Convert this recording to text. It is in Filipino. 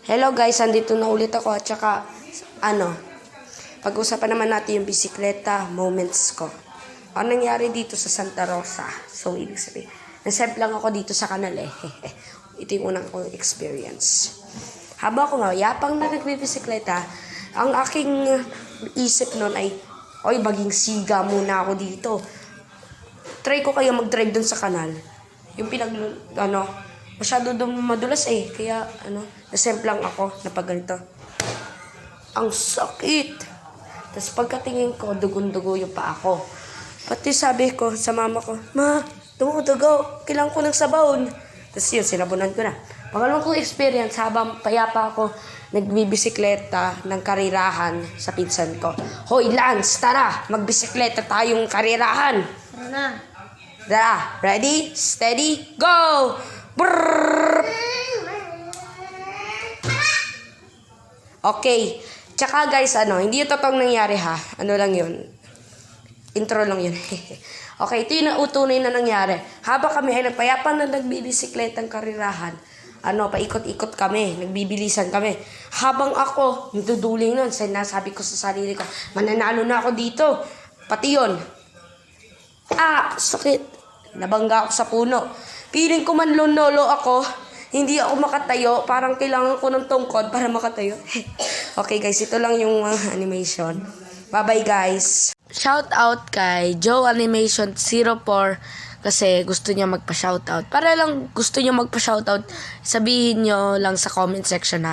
Hello guys, andito na ulit ako at saka pag-usapan naman natin yung bisikleta moments ko. Ano nangyari dito sa Santa Rosa? So, ibig sabihin, nasave lang ako dito sa kanal eh. Ito yung unang kong experience. Habang ako nga, yapang na nagbibisikleta, ang aking isip nun ay, oy, maging siga muna ako dito. Try ko kaya mag-drive dun sa kanal. Yung masyado madulas eh. Kaya, nasemplang ako na pag ganito. Ang sakit! Tapos pagkatingin ko, dugon-dugo yung paa ko. Pati sabi ko sa mama ko, Ma, dumudugo. Kailangan ko ng sabon. Tapos yun, sinabunan ko na. Pangalawang kong experience, habang payapa ako, nagbibisikleta ng karirahan sa pinsan ko. Hoy, Lance, tara! Magbisikleta tayong karirahan. Tara na. Tara, ready, steady, go! Brrrr! Okay. Tsaka guys, hindi yung totoong nangyari ha. Ano lang yun. Intro lang yun. Okay, ito yung nautunay na nangyari. Habang kami ay nagpayapan na nagbibisikletang karirahan, paikot-ikot kami, nagbibilisan kami. Habang ako, naduduling nun, sinasabi ko sa sarili ko, mananalo na ako dito. Pati yun. Sakit. Nabangga ako sa puno. Piling ko man lolo ako, hindi ako makatayo. Parang kailangan ko ng tungkod para makatayo. Okay guys, ito lang yung animation. Bye-bye guys. Shout out kay Joe Animation 04 kasi gusto niya magpa-shoutout. Para lang gusto niya magpa-shoutout, sabihin niyo lang sa comment section na